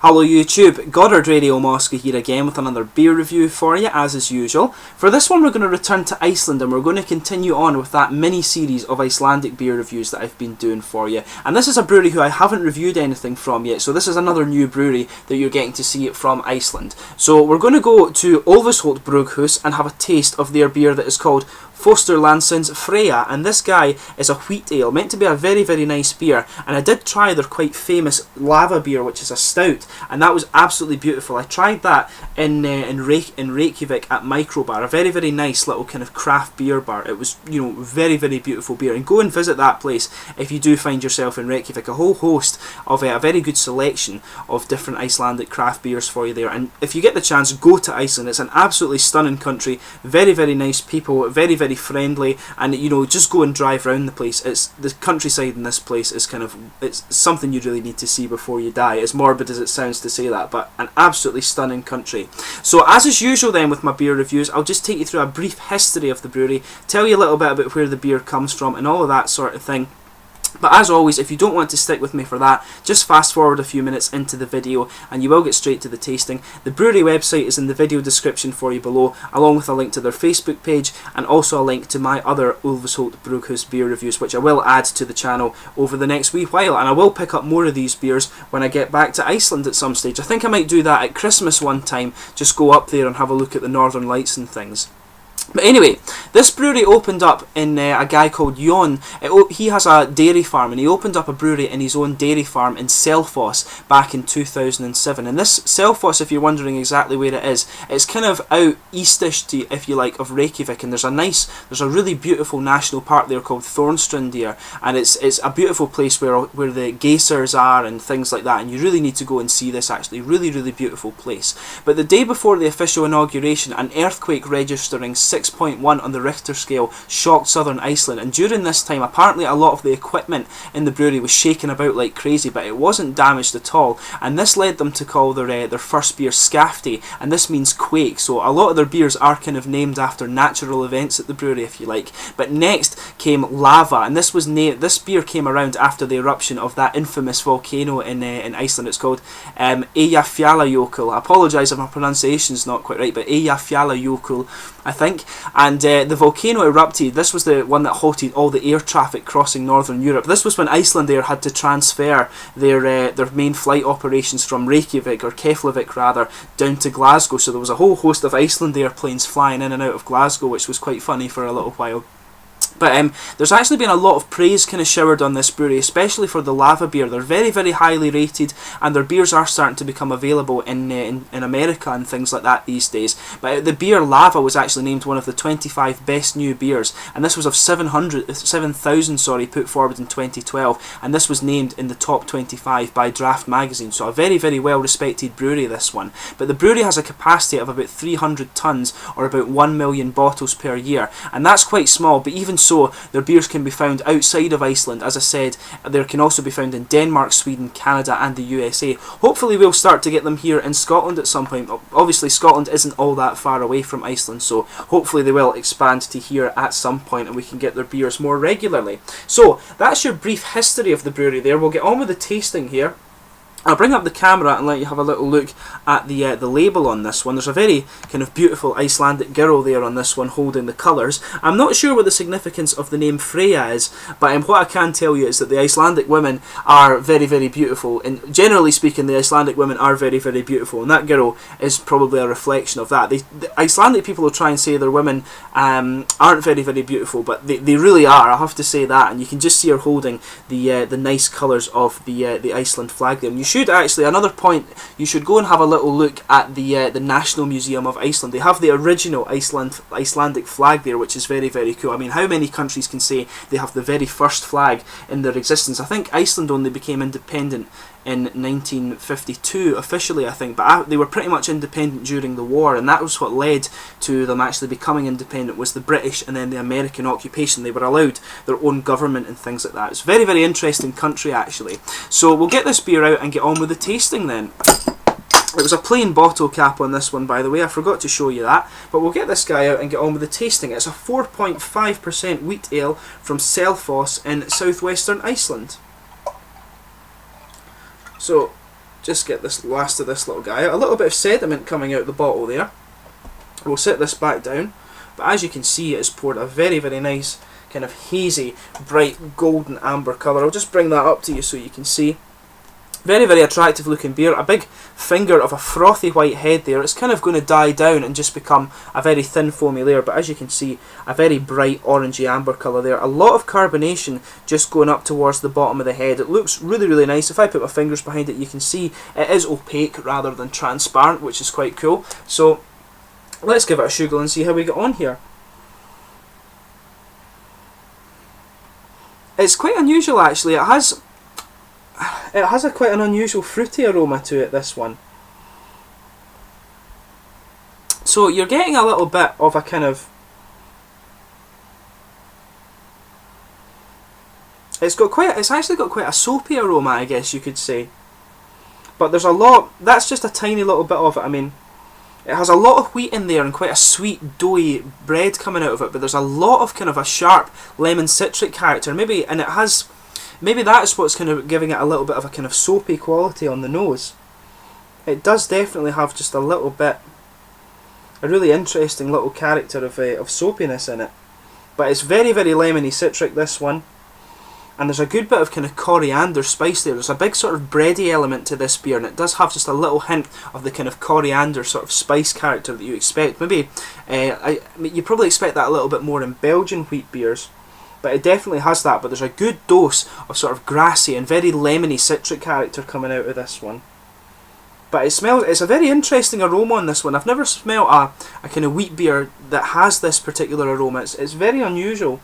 Hello YouTube, Goddard Radio Moscow here again with another beer review for you as is usual. For this one we're going to return to Iceland and we're going to continue on with that mini series of Icelandic beer reviews that I've been doing for you. And this is a brewery who I haven't reviewed anything from yet, so this is another new brewery that you're getting to see from Iceland. So we're going to go to Ölvisholt Brugghús and have a taste of their beer that is called Fósturlandsins Freyja, and this guy is a wheat ale, meant to be a very nice beer, and I did try their quite famous lava beer, which is a stout, and that was absolutely beautiful. I tried that in Reykjavik at Microbar, a very nice little kind of craft beer bar. It was, you know, very beautiful beer, and go and visit that place if you do find yourself in Reykjavik. A whole host of a very good selection of different Icelandic craft beers for you there, and if you get the chance, go to Iceland. It's an absolutely stunning country, very nice people, very friendly, and you know, just go and drive around the place. It's the countryside in this place is it's something you really need to see before you die, as morbid as it sounds to say that, but an absolutely stunning country. So as is usual then with my beer reviews, I'll just take you through a brief history of the brewery, tell you a little bit about where the beer comes from and all of that sort of thing. But as always, if you don't want to stick with me for that, just fast forward a few minutes into the video and you will get straight to the tasting. The brewery website is in the video description for you below, along with a link to their Facebook page and also a link to my other Ölvisholt Brugghús beer reviews, which I will add to the channel over the next wee while, and I will pick up more of these beers when I get back to Iceland at some stage. I think I might do that at Christmas one time, just go up there and have a look at the northern lights and things. But anyway, this brewery opened up in a guy called Jon. He has a dairy farm, and he opened up a brewery in his own dairy farm in Selfoss back in 2007. And this Selfoss, if you're wondering exactly where it is, it's kind of out eastish, if you like, of Reykjavik. And there's a really beautiful national park there called Thornstrandir, and it's a beautiful place where the geysers are and things like that. And you really need to go and see this. Actually, really beautiful place. But the day before the official inauguration, an earthquake registering 6.1 on the Richter scale shocked southern Iceland, and during this time apparently a lot of the equipment in the brewery was shaking about like crazy, but it wasn't damaged at all, and this led them to call their first beer Skafti, and this means quake. So a lot of their beers are kind of named after natural events at the brewery, if you like. But next came lava, and this beer came around after the eruption of that infamous volcano in Iceland. It's called Eyjafjallajökull. I apologise if my pronunciation's not quite right, but Eyjafjallajökull, I think. And the volcano erupted. This was the one that halted all the air traffic crossing northern Europe. This was when Icelandair had to transfer their main flight operations from Reykjavik, or Keflavik rather, down to Glasgow. So there was a whole host of Icelandair planes flying in and out of Glasgow, which was quite funny for a little while. But there's actually been a lot of praise kind of showered on this brewery, especially for the lava beer. They're very highly rated, and their beers are starting to become available in America and things like that these days. But the beer Lava was actually named one of the 25 best new beers, and this was of 7,000 put forward in 2012, and this was named in the top 25 by Draft magazine. So a very well respected brewery, this one. But the brewery has a capacity of about 300 tons, or about 1 million bottles per year, and that's quite small. But even so, their beers can be found outside of Iceland. As I said, they can also be found in Denmark, Sweden, Canada and the USA. Hopefully we'll start to get them here in Scotland at some point. Obviously Scotland isn't all that far away from Iceland, so hopefully they will expand to here at some point and we can get their beers more regularly. So that's your brief history of the brewery there. We'll get on with the tasting here. I'll bring up the camera and let you have a little look at the label on this one. There's a very kind of beautiful Icelandic girl there on this one holding the colours. I'm not sure what the significance of the name Freyja is, but what I can tell you is that the Icelandic women are very beautiful. And generally speaking, the Icelandic women are very beautiful, and that girl is probably a reflection of that. The Icelandic people will try and say their women aren't very beautiful, but they really are, I have to say that. And you can just see her holding the nice colours of the Iceland flag there. And you should actually, another point, you should go and have a little look at the National Museum of Iceland. They have the original Icelandic flag there, which is very cool. I mean, how many countries can say they have the very first flag in their existence? I think Iceland only became independent in 1952 officially, I think, but they were pretty much independent during the war, and that was what led to them actually becoming independent, was the British and then the American occupation. They were allowed their own government and things like that. It's a very interesting country actually. So we'll get this beer out and get on with the tasting then. It was a plain bottle cap on this one, by the way, I forgot to show you that, but we'll get this guy out and get on with the tasting. It's a 4.5% wheat ale from Selfoss in southwestern Iceland. So just get this last of this little guy out. A little bit of sediment coming out the bottle there. We'll set this back down, but as you can see, it's poured a very, very nice kind of hazy, bright golden amber colour. I'll just bring that up to you so you can see. Very, very attractive looking beer. A big finger of a frothy white head there. It's kind of going to die down and just become a very thin foamy layer, but as you can see, a very bright orangey amber colour there. A lot of carbonation just going up towards the bottom of the head. It looks really, really nice. If I put my fingers behind it, you can see it is opaque rather than transparent, which is quite cool. So let's give it a shuggle and see how we get on here. It's quite unusual actually. It has quite an unusual fruity aroma to it, this one. So you're getting a little bit of a kind of... It's actually got quite a soapy aroma, I guess you could say. But there's a lot... That's just a tiny little bit of it. I mean, it has a lot of wheat in there and quite a sweet, doughy bread coming out of it. But there's a lot of kind of a sharp lemon citric character. Maybe that's what's kind of giving it a little bit of a kind of soapy quality on the nose. It does definitely have just a little bit, a really interesting little character of soapiness in it. But it's very, very lemony citric, this one. And there's a good bit of kind of coriander spice there. There's a big sort of bready element to this beer, and it does have just a little hint of the kind of coriander sort of spice character that you expect. Maybe, you probably expect that a little bit more in Belgian wheat beers. But it definitely has that, but there's a good dose of sort of grassy and very lemony citric character coming out of this one. But it's a very interesting aroma on this one. I've never smelled a kind of wheat beer that has this particular aroma. It's very unusual.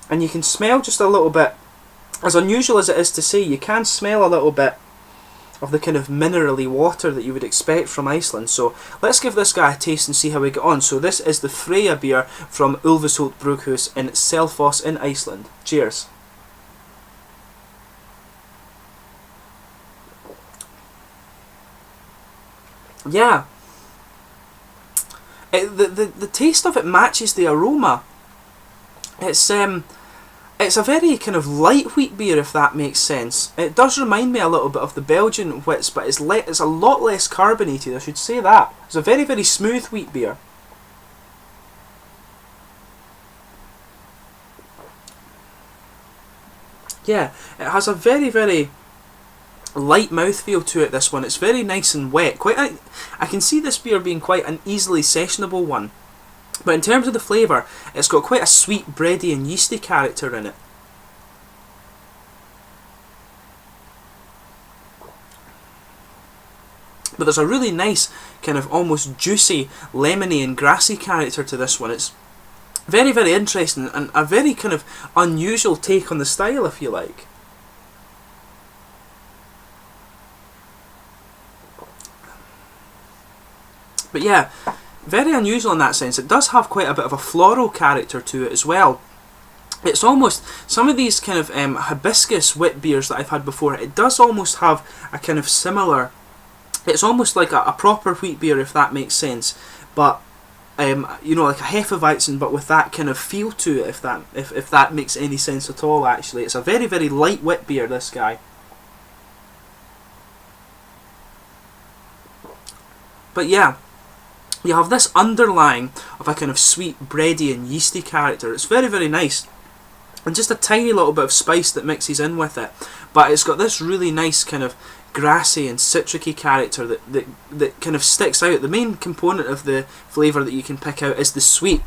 And you can smell just a little bit, as unusual as it is to say, you can smell a little bit of the kind of minerally water that you would expect from Iceland. So let's give this guy a taste and see how we get on. So this is the Freyja beer from Ölvisholt Brugghús in Selfoss in Iceland. Cheers. Yeah. The taste of it matches the aroma. It's a very kind of light wheat beer, if that makes sense. It does remind me a little bit of the Belgian wheats, but it's a lot less carbonated, I should say that. It's a very, very smooth wheat beer. Yeah, it has a very, very light mouthfeel to it, this one. It's very nice and wet. I can see this beer being quite an easily sessionable one. But in terms of the flavour, it's got quite a sweet, bready and yeasty character in it. But there's a really nice, kind of almost juicy, lemony and grassy character to this one. It's very, very interesting and a very kind of unusual take on the style, if you like. But yeah, very unusual in that sense. It does have quite a bit of a floral character to it as well. It's almost, some of these kind of hibiscus wit beers that I've had before, it does almost have a kind of similar, it's almost like a proper wheat beer, if that makes sense. But, you know, like a Hefeweizen, but with that kind of feel to it, if that makes any sense at all, actually. It's a very, very light wit beer, this guy. But yeah, you have this underlying of a kind of sweet, bready and yeasty character. It's very, very nice. And just a tiny little bit of spice that mixes in with it. But it's got this really nice kind of grassy and citricy character that kind of sticks out. The main component of the flavour that you can pick out is the sweet,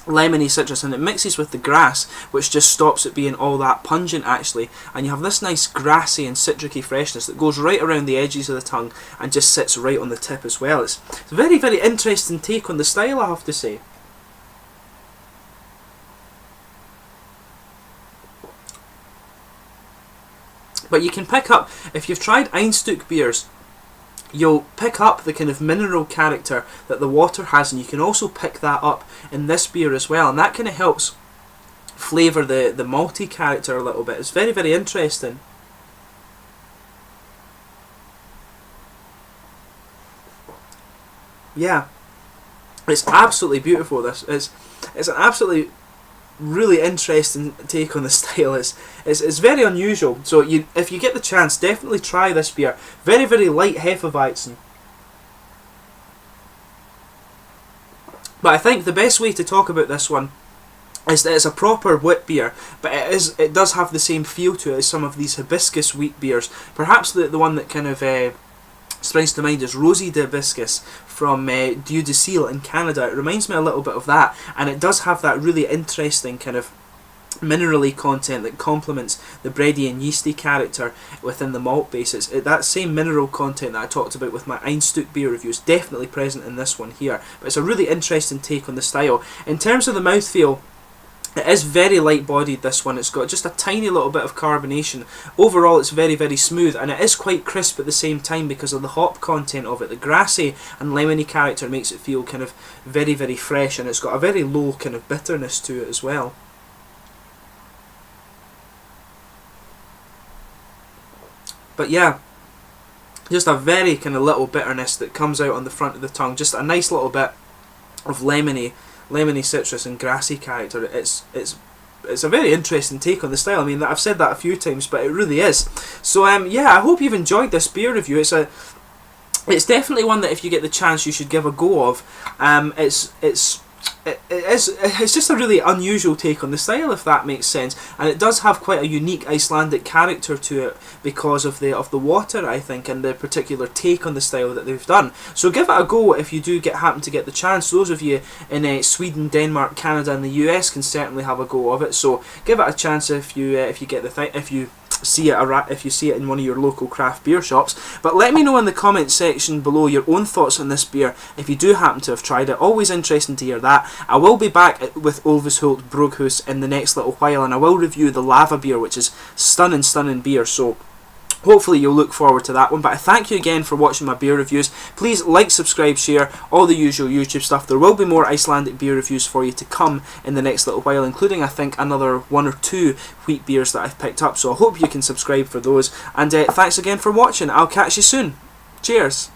lemony citrus, and it mixes with the grass, which just stops it being all that pungent actually, and you have this nice grassy and citricy freshness that goes right around the edges of the tongue and just sits right on the tip as well. It's a very, very interesting take on the style, I have to say. But you can pick up, if you've tried Einstök beers, you'll pick up the kind of mineral character that the water has, and you can also pick that up in this beer as well, and that kind of helps flavour the malty character a little bit. It's very, very interesting. Yeah, it's absolutely beautiful. This it's an absolutely really interesting take on the style. It's very unusual. So if you get the chance, definitely try this beer. Very, very light Hefeweizen. But I think the best way to talk about this one is that it's a proper wheat beer, but it does have the same feel to it as some of these hibiscus wheat beers. Perhaps the one that kind of springs to mind is Rosy de Hibiscus from Dieu de Seal in Canada. It reminds me a little bit of that, and it does have that really interesting kind of minerally content that complements the bready and yeasty character within the malt bases. That same mineral content that I talked about with my Einstück beer review is definitely present in this one here, but it's a really interesting take on the style. In terms of the mouthfeel, it is very light bodied, this one. It's got just a tiny little bit of carbonation. Overall it's very, very smooth, and it is quite crisp at the same time because of the hop content of it. The grassy and lemony character makes it feel kind of very, very fresh, and it's got a very low kind of bitterness to it as well. But yeah, just a very kind of little bitterness that comes out on the front of the tongue. Just a nice little bit of lemony citrus and grassy character. It's a very interesting take on the style. I mean, I've said that a few times, but it really is. So yeah, I hope you've enjoyed this beer review. It's definitely one that if you get the chance you should give a go of. It's just a really unusual take on the style, if that makes sense, and it does have quite a unique Icelandic character to it because of the water, I think, and the particular take on the style that they've done. So give it a go if you do happen to get the chance. Those of you in Sweden, Denmark, Canada, and the US can certainly have a go of it. So give it a chance if you get if you see it in one of your local craft beer shops. But let me know in the comment section below your own thoughts on this beer if you do happen to have tried it. Always interesting to hear that. I will be back with Ölvisholt Brugghús in the next little while, and I will review the lava beer, which is stunning beer. So hopefully you'll look forward to that one. But I thank you again for watching my beer reviews. Please like, subscribe, share, all the usual YouTube stuff. There will be more Icelandic beer reviews for you to come in the next little while, including I think another 1 or 2 wheat beers that I've picked up. So I hope you can subscribe for those. And thanks again for watching. I'll catch you soon. Cheers.